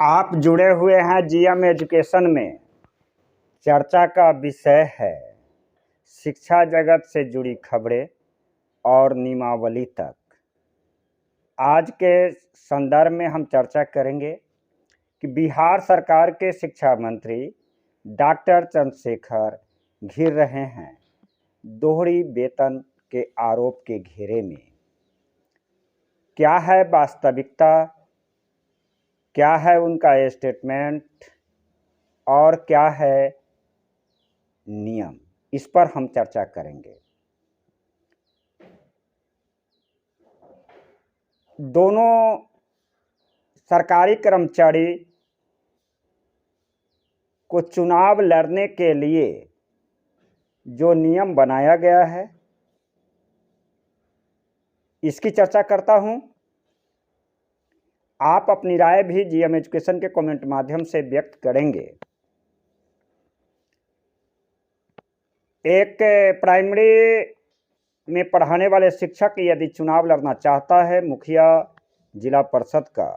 आप जुड़े हुए हैं जीएम एजुकेशन में। चर्चा का विषय है शिक्षा जगत से जुड़ी खबरें और नियमावली तक। आज के संदर्भ में हम चर्चा करेंगे कि बिहार सरकार के शिक्षा मंत्री डॉक्टर चंद्रशेखर घिर रहे हैं दोहरी वेतन के आरोप के घेरे में। क्या है वास्तविकता, क्या है उनका स्टेटमेंट और क्या है नियम, इस पर हम चर्चा करेंगे। दोनों सरकारी कर्मचारी को चुनाव लड़ने के लिए जो नियम बनाया गया है, इसकी चर्चा करता हूं। आप अपनी राय भी जीएम एजुकेशन के कमेंट माध्यम से व्यक्त करेंगे। एक प्राइमरी में पढ़ाने वाले शिक्षक यदि चुनाव लड़ना चाहता है मुखिया जिला परिषद का,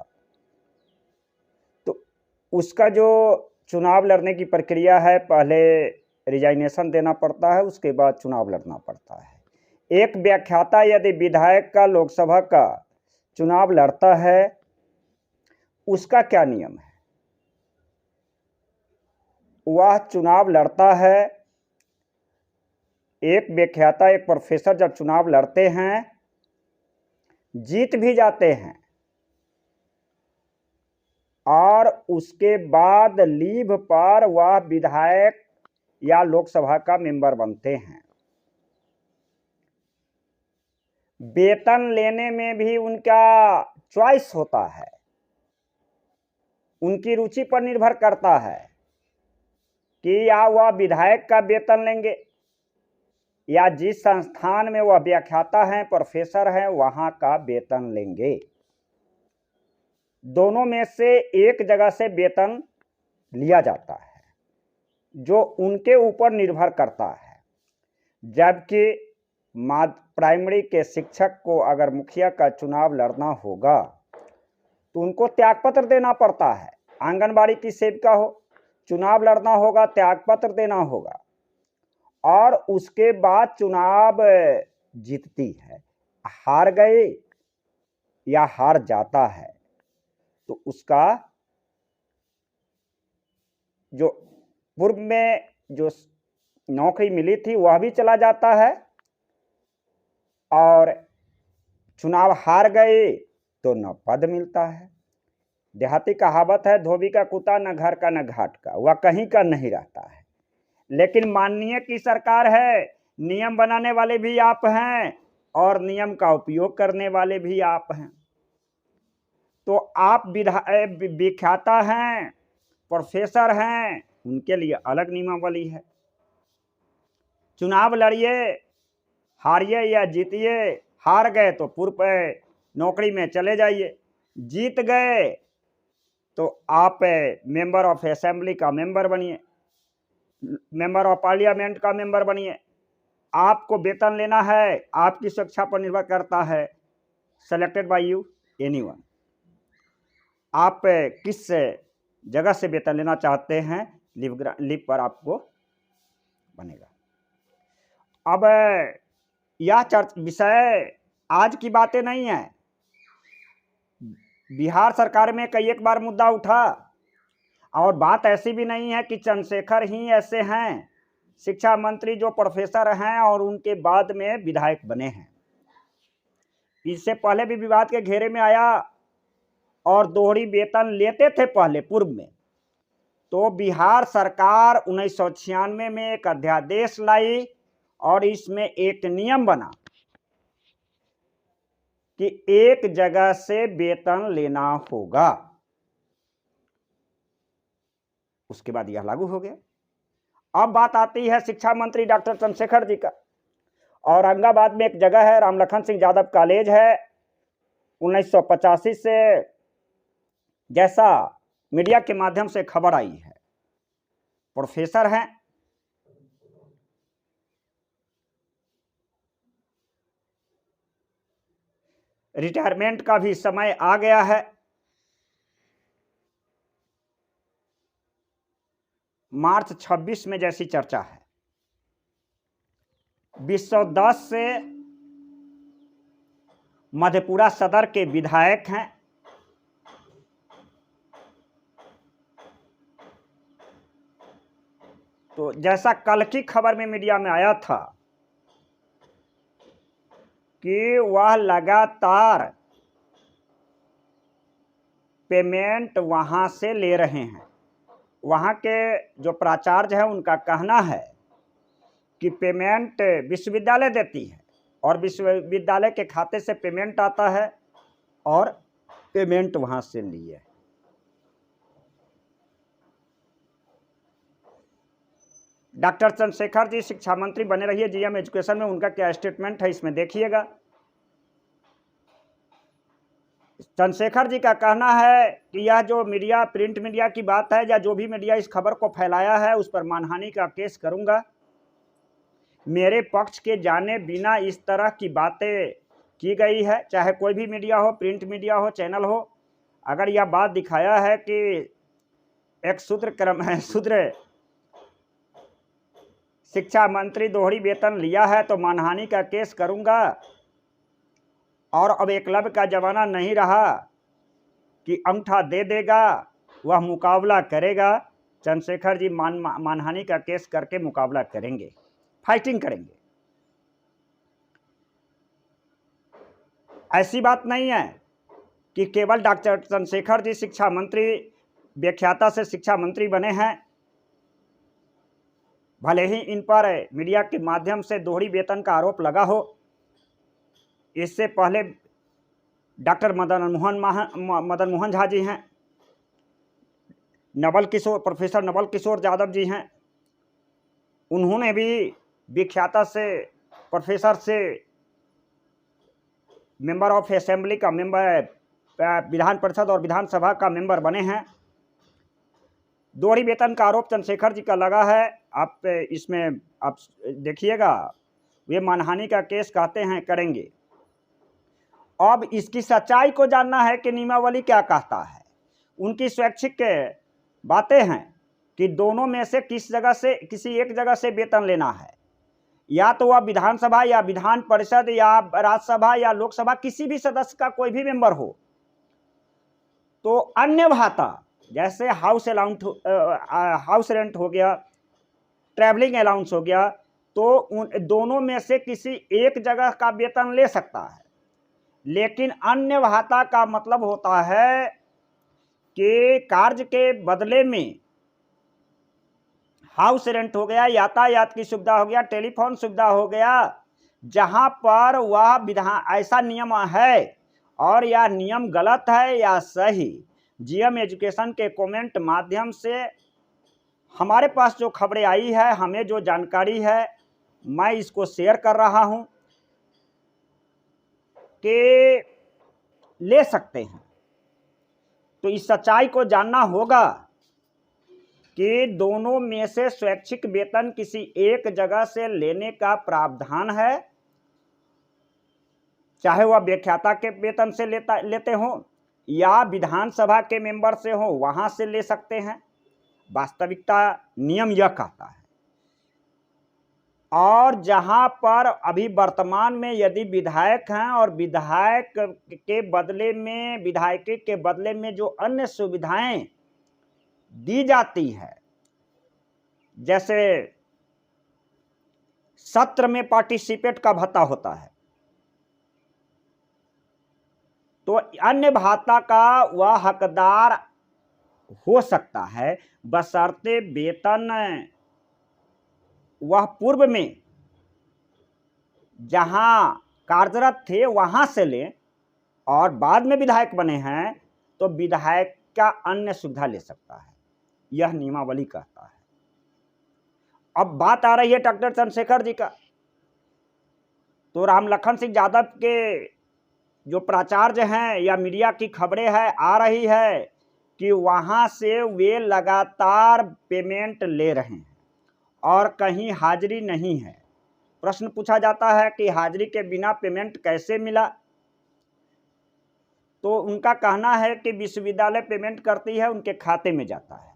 तो उसका जो चुनाव लड़ने की प्रक्रिया है, पहले रिजाइनेशन देना पड़ता है, उसके बाद चुनाव लड़ना पड़ता है। एक व्याख्याता यदि विधायक का लोकसभा का चुनाव लड़ता है, उसका क्या नियम है? वह चुनाव लड़ता है, एक व्याख्याता, एक प्रोफेसर जब चुनाव लड़ते हैं, जीत भी जाते हैं और उसके बाद लीव पर वह विधायक या लोकसभा का मेंबर बनते हैं। वेतन लेने में भी उनका चॉइस होता है, उनकी रुचि पर निर्भर करता है कि या वह विधायक का वेतन लेंगे या जिस संस्थान में वह व्याख्याता हैं, प्रोफेसर हैं, वहां का वेतन लेंगे। दोनों में से एक जगह से वेतन लिया जाता है, जो उनके ऊपर निर्भर करता है। जबकि प्राइमरी के शिक्षक को अगर मुखिया का चुनाव लड़ना होगा तो उनको त्यागपत्र देना पड़ता है। आंगनबाड़ी की सेविका हो, चुनाव लड़ना होगा, त्यागपत्र देना होगा और उसके बाद चुनाव जीतती है। हार गए या हार जाता है तो उसका जो पूर्व में जो नौकरी मिली थी वह भी चला जाता है और चुनाव हार गए तो न पद मिलता है। देहाती कहावत है, धोबी का कुत्ता न घर का न घाट का, वह कहीं का नहीं रहता है। लेकिन माननीय की सरकार है, नियम बनाने वाले भी आप हैं और नियम का उपयोग करने वाले भी आप हैं। तो आप व्याख्याता हैं, प्रोफेसर हैं, उनके लिए अलग नियमावली है। चुनाव लड़िए, हारिए या जीतिए, हार गए तो पूर्व नौकरी में चले जाइए, जीत गए तो आप मेंबर ऑफ असेंबली का मेंबर बनिए, मेंबर ऑफ पार्लियामेंट का मेंबर बनिए। आपको वेतन लेना है, आपकी शिक्षा पर निर्भर करता है, सेलेक्टेड बाय यू एनीवन। आप किस जगह से वेतन लेना चाहते हैं, लिव पर आपको बनेगा। अब यह विषय आज की बातें नहीं है। बिहार सरकार में कई एक बार मुद्दा उठा और बात ऐसी भी नहीं है कि चंद्रशेखर ही ऐसे हैं शिक्षा मंत्री जो प्रोफेसर हैं और उनके बाद में विधायक बने हैं। इससे पहले भी विवाद के घेरे में आया और दोहरी वेतन लेते थे पहले पूर्व में। तो बिहार सरकार 1996 में एक अध्यादेश लाई और इसमें एक नियम बना कि एक जगह से वेतन लेना होगा। उसके बाद यह लागू हो गया। अब बात आती है शिक्षा मंत्री डॉक्टर चंद्रशेखर जी का। औरंगाबाद में एक जगह है, रामलखन सिंह यादव कॉलेज है। 1985 से जैसा मीडिया के माध्यम से खबर आई है, प्रोफेसर हैं, रिटायरमेंट का भी समय आ गया है। मार्च 26 में जैसी चर्चा है। 210 से मधेपुरा सदर के विधायक हैं। तो जैसा कल की खबर में मीडिया में आया था कि वह लगातार पेमेंट वहां से ले रहे हैं। वहां के जो प्राचार्य है उनका कहना है कि पेमेंट विश्वविद्यालय देती है और विश्वविद्यालय के खाते से पेमेंट आता है और पेमेंट वहां से लिए। डॉक्टर चंद्रशेखर जी शिक्षा मंत्री बने रहिए जीएम एजुकेशन में, उनका क्या स्टेटमेंट है इसमें देखिएगा। चंद्रशेखर जी का कहना है कि यह जो मीडिया, प्रिंट मीडिया की बात है या जो भी मीडिया इस खबर को फैलाया है उस पर मानहानि का केस करूंगा। मेरे पक्ष के जाने बिना इस तरह की बातें की गई है, चाहे कोई भी मीडिया हो, प्रिंट मीडिया हो, चैनल हो। अगर यह बात दिखाया है कि एक शूद्र शिक्षा मंत्री दोहरी वेतन लिया है तो मानहानि का केस करूंगा। और अब एकलव्य का जमाना नहीं रहा कि अंगूठा दे देगा, वह मुकाबला करेगा। चंद्रशेखर जी मानहानि का केस करके मुकाबला करेंगे, फाइटिंग करेंगे। ऐसी बात नहीं है कि केवल डॉक्टर चंद्रशेखर जी शिक्षा मंत्री व्याख्याता से शिक्षा मंत्री बने हैं। भले ही इन पर मीडिया के माध्यम से दोहरी वेतन का आरोप लगा हो, इससे पहले डॉक्टर मदन मोहन झा जी हैं, प्रोफेसर नवल किशोर यादव जी हैं, उन्होंने भी व्याख्याता से, प्रोफेसर से मेंबर ऑफ असेंबली का मेंबर, विधान परिषद और विधानसभा का मेंबर बने हैं। दोहरी वेतन का आरोप चंद्रशेखर जी का लगा है। आप इसमें आप देखिएगा, वे मानहानि का केस कहते हैं करेंगे। अब इसकी सच्चाई को जानना है कि नियमावली क्या कहता है। उनकी स्वैच्छिक बातें हैं कि दोनों में से किसी एक जगह से वेतन लेना है, या तो वह विधानसभा या विधान परिषद या राज्यसभा या लोकसभा, किसी भी सदस्य का कोई भी मेंबर हो। तो अन्य भाता जैसे हाउस रेंट हो गया, ट्रैवलिंग अलाउंस हो गया, तो उन दोनों में से किसी एक जगह का वेतन ले सकता है। लेकिन अन्य भाता का मतलब होता है कि कार्य के बदले में हाउस रेंट हो गया, यातायात की सुविधा हो गया, टेलीफोन सुविधा हो गया, जहां पर वह विधान ऐसा नियम है और यह नियम गलत है या सही। जीएम एजुकेशन के कमेंट माध्यम से हमारे पास जो खबरें आई है, हमें जो जानकारी है, मैं इसको शेयर कर रहा हूं कि ले सकते हैं। तो इस सच्चाई को जानना होगा कि दोनों में से स्वैच्छिक वेतन किसी एक जगह से लेने का प्रावधान है, चाहे वह व्याख्याता के वेतन से लेते हो या विधानसभा के मेंबर से हो, वहां से ले सकते हैं। वास्तविकता नियम यह कहता है। और जहां पर अभी वर्तमान में यदि विधायक हैं और विधायक के बदले में जो अन्य सुविधाएं दी जाती है, जैसे सत्र में पार्टिसिपेट का भत्ता होता है, तो अन्य भाता का वह हकदार हो सकता है, बशर्ते वेतन वह पूर्व में जहां कार्यरत थे वहां से लें और बाद में विधायक बने हैं तो विधायक का अन्य सुविधा ले सकता है, यह नियमावली कहता है। अब बात आ रही है डॉक्टर चंद्रशेखर जी का। तो रामलखन सिंह यादव के जो प्राचार्य हैं या मीडिया की खबरें हैं आ रही है कि वहां से वे लगातार पेमेंट ले रहे हैं और कहीं हाजिरी नहीं है। प्रश्न पूछा जाता है कि हाजिरी के बिना पेमेंट कैसे मिला, तो उनका कहना है कि विश्वविद्यालय पेमेंट करती है, उनके खाते में जाता है।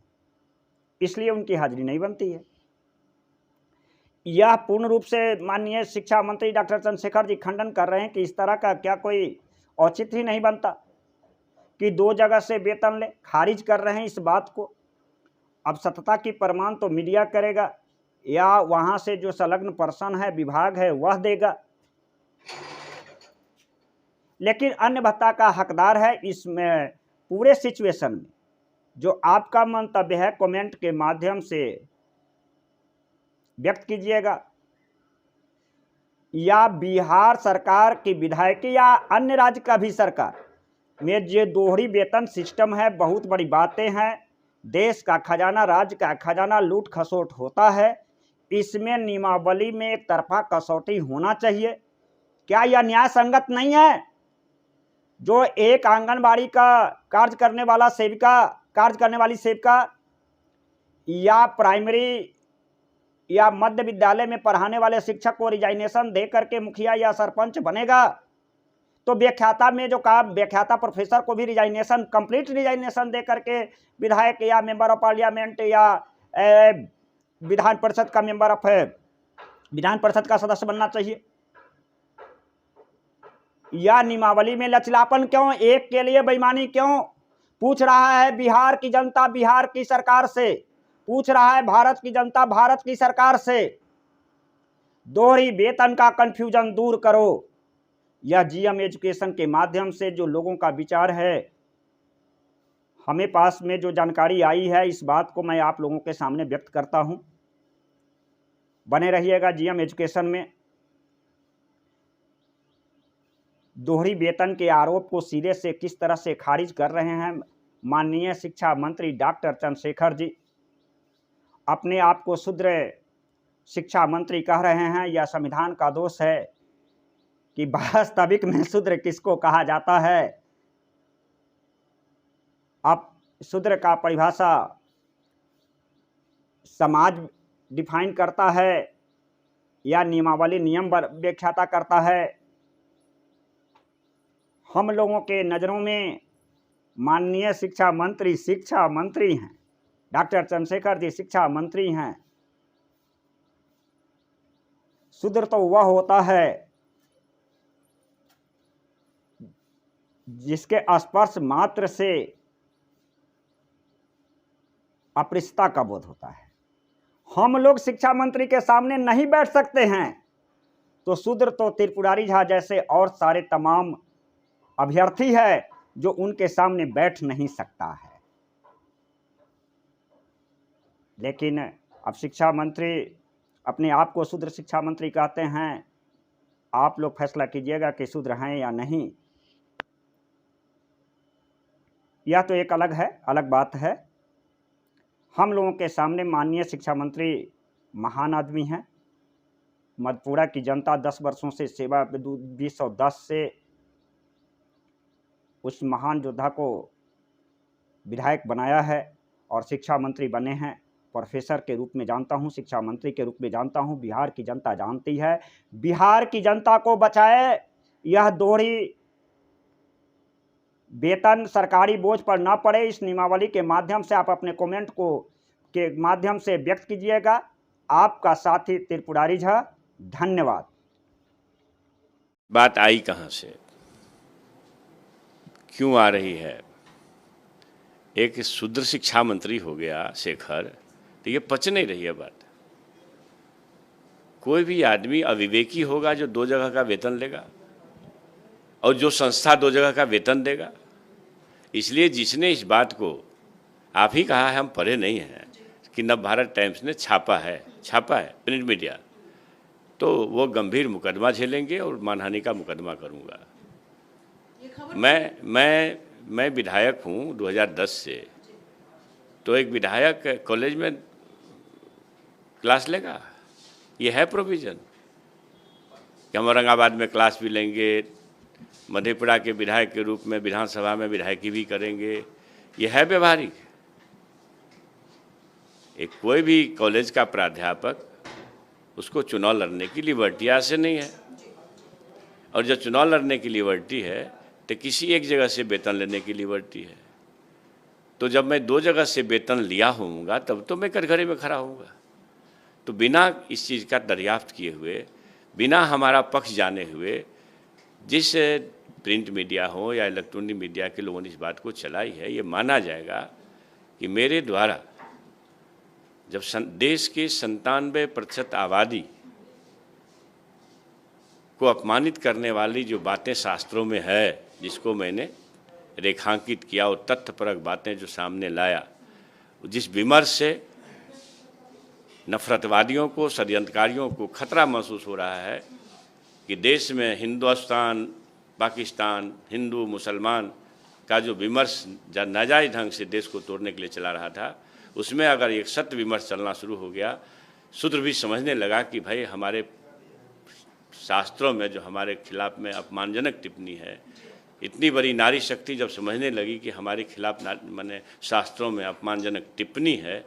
इसलिए उनकी हाजिरी नहीं बनती है। यह पूर्ण रूप से माननीय शिक्षा मंत्री डॉक्टर चंद्रशेखर जी खंडन कर रहे हैं कि इस तरह का क्या कोई औचित्य ही नहीं बनता कि 2 जगह से वेतन ले। खारिज कर रहे हैं इस बात को। अब सत्यता की प्रमाण तो मीडिया करेगा या वहां से जो संलग्न पर्सन है, विभाग है, वह देगा, लेकिन अन्य भत्ता का हकदार है इसमें पूरे सिचुएशन में। जो आपका मंतव्य है कमेंट के माध्यम से व्यक्त कीजिएगा, या बिहार सरकार की विधायक या अन्य राज्य का भी सरकार में जो दोहरी वेतन सिस्टम है, बहुत बड़ी बातें हैं। देश का खजाना, राज्य का खजाना लूट खसोट होता है। इसमें नियमावली में एक तरफा कसौटी होना चाहिए। क्या यह न्याय संगत नहीं है? जो एक आंगनबाड़ी का कार्य करने वाला सेविका, कार्य करने वाली सेविका या प्राइमरी या मध्य विद्यालय में पढ़ाने वाले शिक्षक को रिजाइनेशन दे करके मुखिया या सरपंच बनेगा, तो व्याख्याता में जो काम, व्याख्याता प्रोफेसर को भी रिजाइनेशन, कंप्लीट रिजाइनेशन दे करके विधायक या मेंबर ऑफ पार्लियामेंट या विधान परिषद का मेंबर ऑफ विधान परिषद का सदस्य बनना चाहिए। या नियमावली में लचलापन क्यों? एक के लिए बेईमानी क्यों? पूछ रहा है बिहार की जनता बिहार की सरकार से, पूछ रहा है भारत की जनता भारत की सरकार से। दोहरी वेतन का कंफ्यूजन दूर करो। यह जीएम एजुकेशन के माध्यम से जो लोगों का विचार है, हमें पास में जो जानकारी आई है, इस बात को मैं आप लोगों के सामने व्यक्त करता हूं। बने रहिएगा जीएम एजुकेशन में। दोहरी वेतन के आरोप को सिरे से किस तरह से खारिज कर रहे हैं माननीय शिक्षा मंत्री डॉक्टर चंद्रशेखर जी। अपने आप को शूद्र शिक्षा मंत्री कह रहे हैं। यह संविधान का दोष है कि वास्तविक में शूद्र किसको कहा जाता है। अब शूद्र का परिभाषा समाज डिफाइन करता है या नियमावली नियम व्याख्याता करता है। हम लोगों के नज़रों में माननीय शिक्षा मंत्री हैं, डॉक्टर चंद्रशेखर जी शिक्षा मंत्री हैं। शूद्र तो वह होता है जिसके स्पर्श मात्र से अपरिष्टता का बोध होता है। हम लोग शिक्षा मंत्री के सामने नहीं बैठ सकते हैं, तो शूद्र तो त्रिपुरारी झा जैसे और सारे तमाम अभ्यर्थी है जो उनके सामने बैठ नहीं सकता है। लेकिन अब शिक्षा मंत्री अपने आप को शूद्र शिक्षा मंत्री कहते हैं। आप लोग फैसला कीजिएगा कि शूद्र हैं या नहीं। यह तो एक अलग बात है। हम लोगों के सामने माननीय शिक्षा मंत्री महान आदमी हैं। मधेपुरा की जनता 10 वर्षों से सेवा 2010 से उस महान योद्धा को विधायक बनाया है और शिक्षा मंत्री बने हैं। प्रोफेसर के रूप में जानता हूं, शिक्षा मंत्री के रूप में जानता हूं। बिहार की जनता जानती है। बिहार की जनता को बचाए। यह दोहरी वेतन सरकारी बोझ पर न पड़े, इस नियमावली के माध्यम से आप अपने कमेंट को के माध्यम से व्यक्त कीजिएगा। आपका साथी त्रिपुरारी झा, धन्यवाद। बात आई कहाँ से, क्यों आ रही है? एक शूद्र शिक्षा मंत्री हो गया शेखर, तो ये पच नहीं रही है बात। कोई भी आदमी अविवेकी होगा जो 2 जगह का वेतन लेगा, और जो संस्था 2 जगह का वेतन देगा। इसलिए जिसने इस बात को, आप ही कहा है, हम पढ़े नहीं हैं, कि नवभारत टाइम्स ने छापा है प्रिंट मीडिया, तो वो गंभीर मुकदमा झेलेंगे और मानहानि का मुकदमा करूंगा। मैं विधायक हूं 2010 से, तो एक विधायक कॉलेज में क्लास लेगा? ये है प्रोविज़न कि हम औरंगाबाद में क्लास भी लेंगे, मधेपुरा के विधायक के रूप में विधानसभा में विधायकी भी करेंगे? ये है व्यवहारिक? एक कोई भी कॉलेज का प्राध्यापक, उसको चुनाव लड़ने की लिबर्टी आज से नहीं है, और जब चुनाव लड़ने की लिबर्टी है तो किसी एक जगह से वेतन लेने की लिबर्टी है। तो जब मैं 2 जगह से वेतन लिया होऊंगा तब तो मैं कटघरे में खड़ा होऊंगा। तो बिना इस चीज़ का दरियाफ्त किए हुए, बिना हमारा पक्ष जाने हुए, जिस प्रिंट मीडिया हो या इलेक्ट्रॉनिक मीडिया के लोगों ने इस बात को चलाई है, ये माना जाएगा कि मेरे द्वारा जब देश के 97% आबादी को अपमानित करने वाली जो बातें शास्त्रों में है, जिसको मैंने रेखांकित किया और तथ्यपरक बातें जो सामने लाया, जिस विमर्श से नफरतवादियों को, षड्यंत्रकारियों को खतरा महसूस हो रहा है कि देश में हिंदुस्तान, पाकिस्तान, हिंदू, मुसलमान का जो विमर्श नाजायज ढंग से देश को तोड़ने के लिए चला रहा था, उसमें अगर एक सत्य विमर्श चलना शुरू हो गया, शूद्र भी समझने लगा कि भाई हमारे शास्त्रों में जो हमारे खिलाफ में अपमानजनक टिप्पणी है, इतनी बड़ी नारी शक्ति जब समझने लगी कि हमारे खिलाफ माने शास्त्रों में अपमानजनक टिप्पणी है,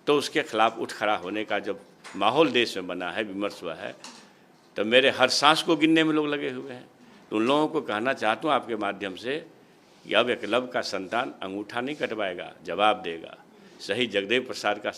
तो उसके खिलाफ उठ खड़ा होने का जब माहौल देश में बना है, विमर्श हुआ है, तो मेरे हर सांस को गिनने में लोग लगे हुए हैं। तो उन लोगों को कहना चाहता हूँ आपके माध्यम से कि अब एकलव्य का संतान अंगूठा नहीं कटवाएगा, जवाब देगा। सही जगदेव प्रसाद का